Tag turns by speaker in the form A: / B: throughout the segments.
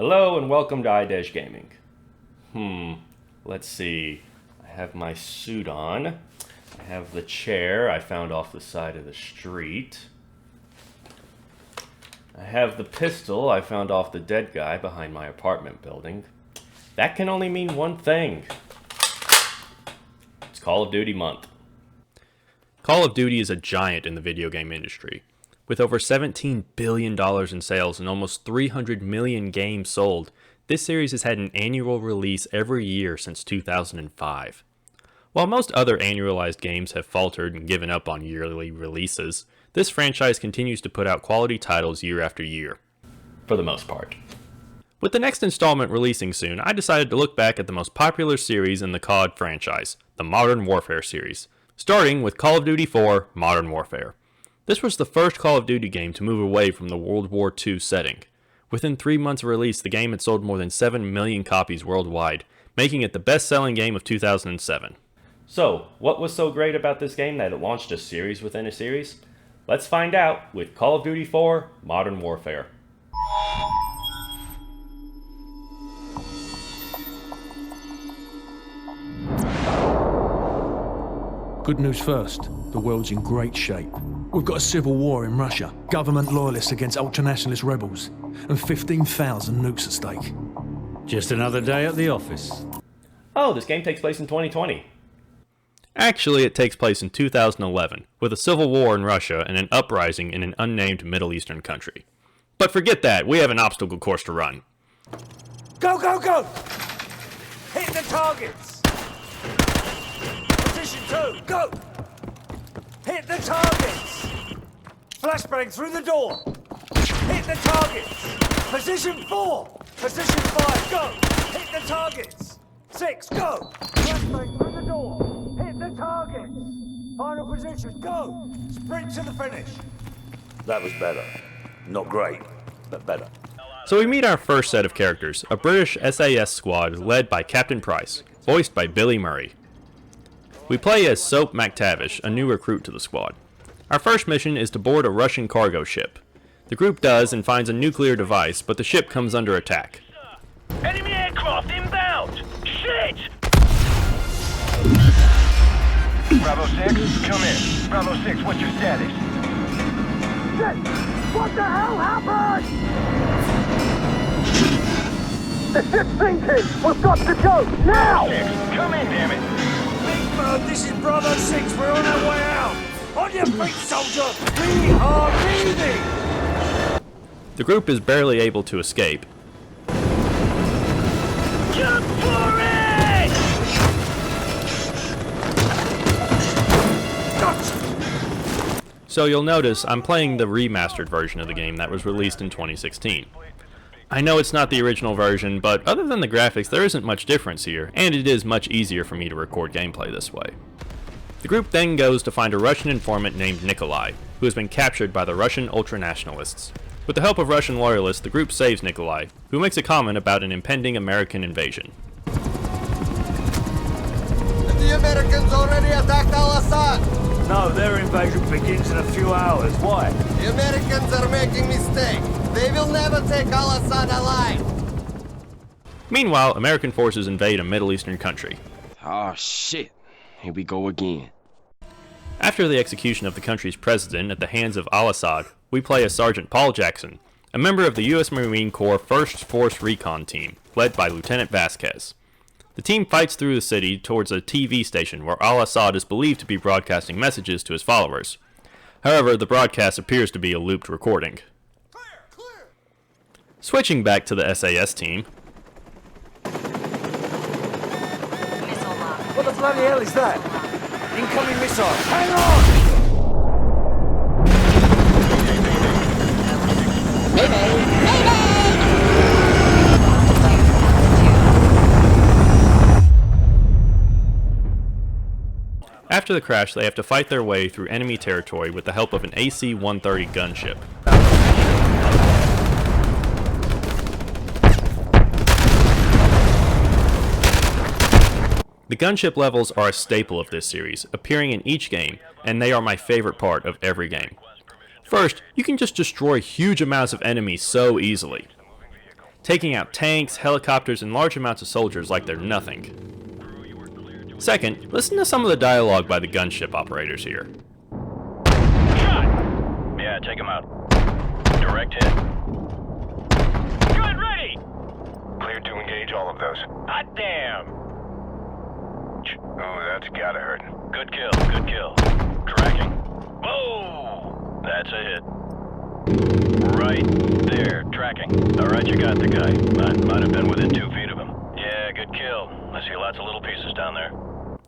A: Hello and welcome to Idej Gaming. Let's see. I have my suit on. I have the chair I found off the side of the street. I have the pistol I found off the dead guy behind my apartment building. That can only mean one thing. It's Call of Duty month. Call of Duty is a giant in the video game industry. With over $17 billion in sales and almost 300 million games sold, this series has had an annual release every year since 2005. While most other annualized games have faltered and given up on yearly releases, this franchise continues to put out quality titles year after year. For the most part. With the next installment releasing soon, I decided to look back at the most popular series in the COD franchise, the Modern Warfare series, starting with Call of Duty 4 Modern Warfare. This was the first Call of Duty game to move away from the World War II setting. Within 3 months of release, the game had sold more than 7 million copies worldwide, making it the best-selling game of 2007. So, what was so great about this game that it launched a series within a series? Let's find out with Call of Duty 4 Modern Warfare.
B: Good news first, the world's in great shape. We've got a civil war in Russia, government loyalists against ultranationalist rebels, and 15,000 nukes at stake.
C: Just another day at the office.
A: Oh, this game takes place in 2020.
D: Actually, it takes place in 2011, with a civil war in Russia and an uprising in an unnamed Middle Eastern country. But forget that, we have an obstacle course to run.
E: Go, go, go! Hit the targets! Position 2, go! Hit the targets! Flashbang through the door! Hit the targets! Position 4! Position 5, go! Hit the targets! 6, go! Flashbang through the door! Hit the targets! Final position, go! Sprint to the finish!
F: That was better. Not great, but better.
D: So we meet our first set of characters, a British SAS squad led by Captain Price, voiced by Billy Murray. We play as Soap McTavish, a new recruit to the squad. Our first mission is to board a Russian cargo ship. The group does and finds a nuclear device, but the ship comes under attack.
G: Enemy aircraft inbound! Shit! Bravo 6, come in. Bravo 6, what's your status?
E: Shit! What the hell happened? The ship's sinking! We've got to go, now!
G: 6, come in, damn it!
E: Big Bird, this is Bravo 6, we're on our way out! On your feet, soldier! We are leaving!
D: The group is barely able to escape.
G: Jump for it!
E: Gotcha!
D: So you'll notice I'm playing the remastered version of the game that was released in 2016. I know it's not the original version, but other than the graphics, there isn't much difference here, and it is much easier for me to record gameplay this way. The group then goes to find a Russian informant named Nikolai, who has been captured by the Russian ultranationalists. With the help of Russian loyalists, the group saves Nikolai, who makes a comment about an impending American invasion.
H: The Americans already attacked Al-Assad!
E: No, their invasion begins in a few hours. Why?
H: The Americans are making mistake. They will never take Al-Assad alive!
D: Meanwhile, American forces invade a Middle Eastern country.
I: Oh shit, here we go again.
D: After the execution of the country's president at the hands of al-Assad, we play as Sergeant Paul Jackson, a member of the U.S. Marine Corps 1st Force Recon Team, led by Lieutenant Vasquez. The team fights through the city towards a TV station where al-Assad is believed to be broadcasting messages to his followers. However, the broadcast appears to be a looped recording.
H: Clear!
D: Switching back to the SAS team,
E: What the bloody hell is that? Incoming missile! Hang on!
D: after the crash, they have to fight their way through enemy territory with the help of an AC-130 gunship. The gunship levels are a staple of this series, appearing in each game, and they are my favorite part of every game. First, you can just destroy huge amounts of enemies so easily.
A: taking out tanks, helicopters, and large amounts of soldiers like they're nothing. Second, listen to some of the dialogue by the gunship operators here.
G: Shot! Yeah, take him out. Direct hit. Gun ready! Cleared to engage all of those. Hot damn! Oh, that's gotta hurt. Good kill, good kill. Tracking. Whoa! That's a hit. Right there, tracking. Alright, you got the guy. Might have been within 2 feet of him. Yeah, good kill. I see lots of little pieces down there.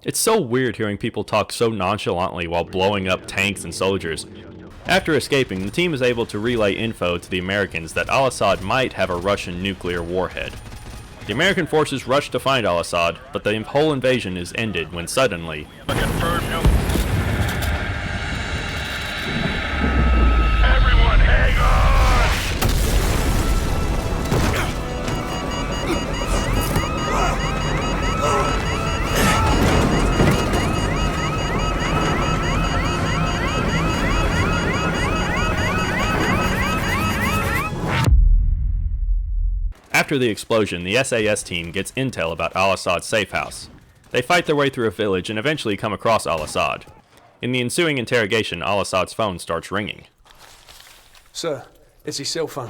A: It's so weird hearing people talk so nonchalantly while blowing up tanks and soldiers. After escaping, the team is able to relay info to the Americans that Al-Assad might have a Russian nuclear warhead. The American forces rush to find Al-Assad, but the whole invasion is ended when suddenly...
G: Everyone hang on!
A: After the explosion, the SAS team gets intel about Al-Assad's safe house. They fight their way through a village and eventually come across Al-Assad. In the ensuing interrogation, Al-Assad's phone starts ringing.
B: Sir, it's his cell phone.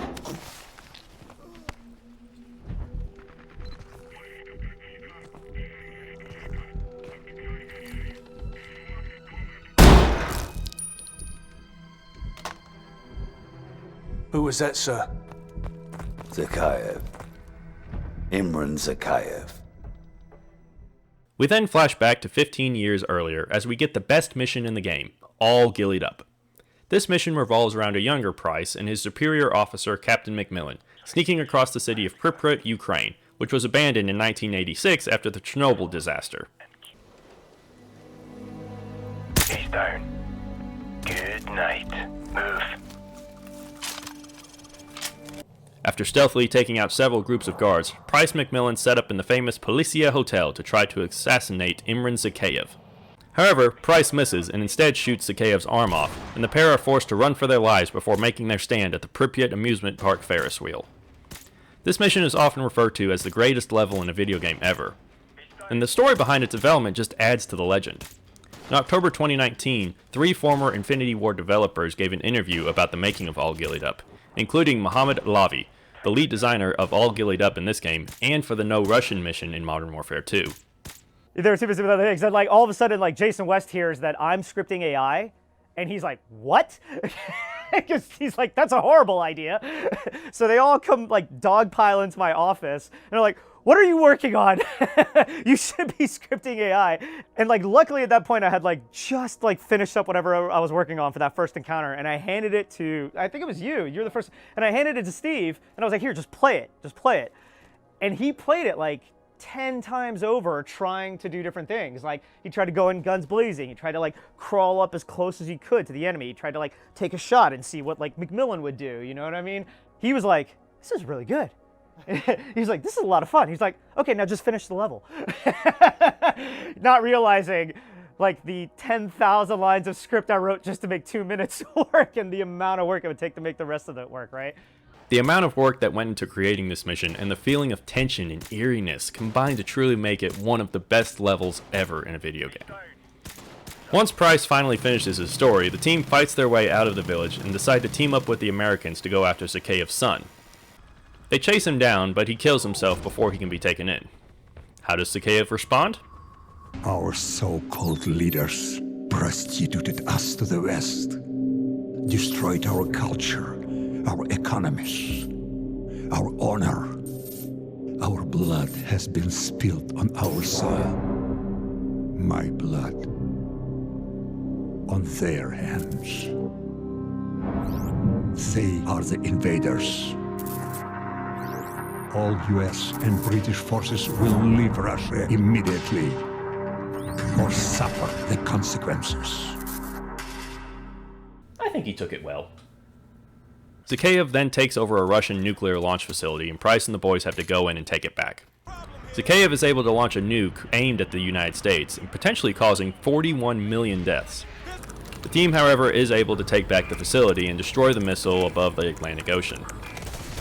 B: Who was that, sir?
F: Zakhaev. Imran Zakhaev.
A: We then flash back to 15 years earlier as we get the best mission in the game, all gillied up. This mission revolves around a younger Price and his superior officer, Captain McMillan, sneaking across the city of Pripyat, Ukraine, which was abandoned in 1986 after the Chernobyl disaster.
G: He's down. Good night. Move.
A: After stealthily taking out several groups of guards, Price McMillan set up in the famous Policia Hotel to try to assassinate Imran Zakhaev. However, Price misses and instead shoots Zakhaev's arm off, and the pair are forced to run for their lives before making their stand at the Pripyat amusement park Ferris wheel. This mission is often referred to as the greatest level in a video game ever, and the story behind its development just adds to the legend. In October 2019, 3 former Infinity Ward developers gave an interview about the making of All Gillied Up, including Mohammed Lavi, the lead designer of All Gillied Up in this game, and for the No Russian mission in Modern Warfare 2.
J: There were two other things. And like all of a sudden, like Jason West hears that I'm scripting AI, and he's like, "What?" Because he's like, "That's a horrible idea." So they all come like dogpile into my office, and they're like, "What are you working on? You should be scripting AI." And like, luckily at that point, I had like just like finished up whatever I was working on for that first encounter, and I handed it to, I think it was you. You're the first, and I handed it to Steve, and I was like, "Here, just play it." And he played it like 10 times over, trying to do different things. Like he tried to go in guns blazing. He tried to like crawl up as close as he could to the enemy. He tried to like take a shot and see what like McMillan would do. You know what I mean? He was like, "This is really good." He's like, "This is a lot of fun." He's like, "Okay, now just finish the level." Not realizing like the 10,000 lines of script I wrote just to make 2 minutes work, and the amount of work it would take to make the rest of it work, right?
A: The amount of work that went into creating this mission and the feeling of tension and eeriness combined to truly make it one of the best levels ever in a video game. Once Price finally finishes his story, the team fights their way out of the village and decide to team up with the Americans to go after Zakhaev's son. They chase him down, but he kills himself before he can be taken in. How does Zakhaev respond?
K: Our so-called leaders prostituted us to the West, destroyed our culture, our economies, our honor. Our blood has been spilled on our soil. My blood on their hands. They are the invaders. All US and British forces will leave Russia immediately or suffer the consequences.
A: I think he took it well. Zakhaev then takes over a Russian nuclear launch facility, and Price and the boys have to go in and take it back. Zakhaev is able to launch a nuke aimed at the United States, and potentially causing 41 million deaths. The team, however, is able to take back the facility and destroy the missile above the Atlantic Ocean.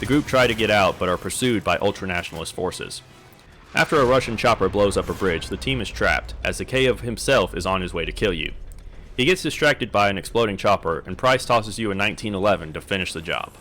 A: The group try to get out but are pursued by ultranationalist forces. After a Russian chopper blows up a bridge, the team is trapped, as Zakhaev himself is on his way to kill you. He gets distracted by an exploding chopper, and Price tosses you a 1911 to finish the job.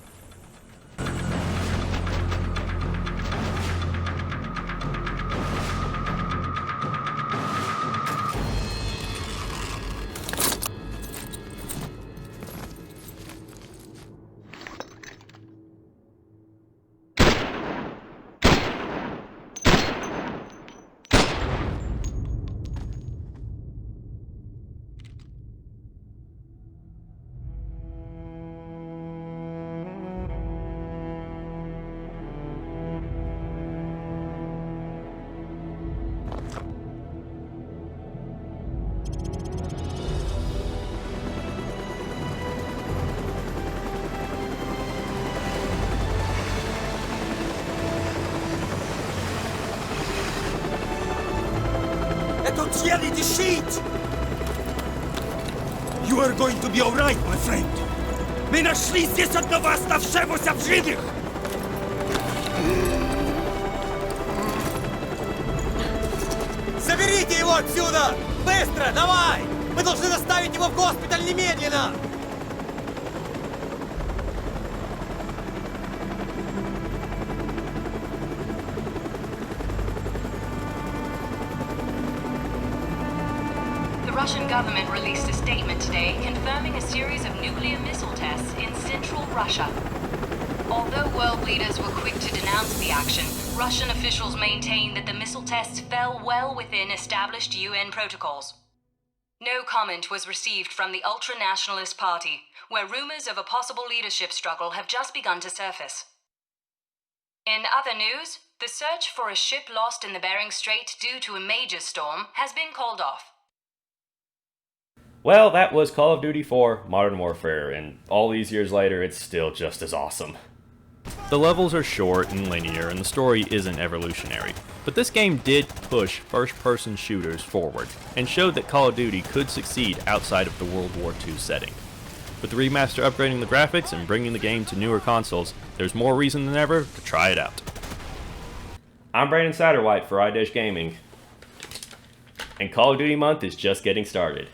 E: You are going to be alright, my friend. Мы нашли здесь одного оставшегося в живых!
H: Заберите его отсюда! Быстро, давай! Мы должны доставить его в госпиталь немедленно!
L: The Russian government released a statement today confirming a series of nuclear missile tests in central Russia. Although world leaders were quick to denounce the action, Russian officials maintain that the missile tests fell well within established UN protocols. No comment was received from the ultra-nationalist party, where rumors of a possible leadership struggle have just begun to surface. In other news, the search for a ship lost in the Bering Strait due to a major storm has been called off.
A: Well, that was Call of Duty 4 Modern Warfare, and all these years later, it's still just as awesome. The levels are short and linear, and the story isn't evolutionary, but this game did push first-person shooters forward, and showed that Call of Duty could succeed outside of the World War II setting. With the remaster upgrading the graphics and bringing the game to newer consoles, there's more reason than ever to try it out. I'm Brandon Satterwhite for Idej Gaming, and Call of Duty month is just getting started.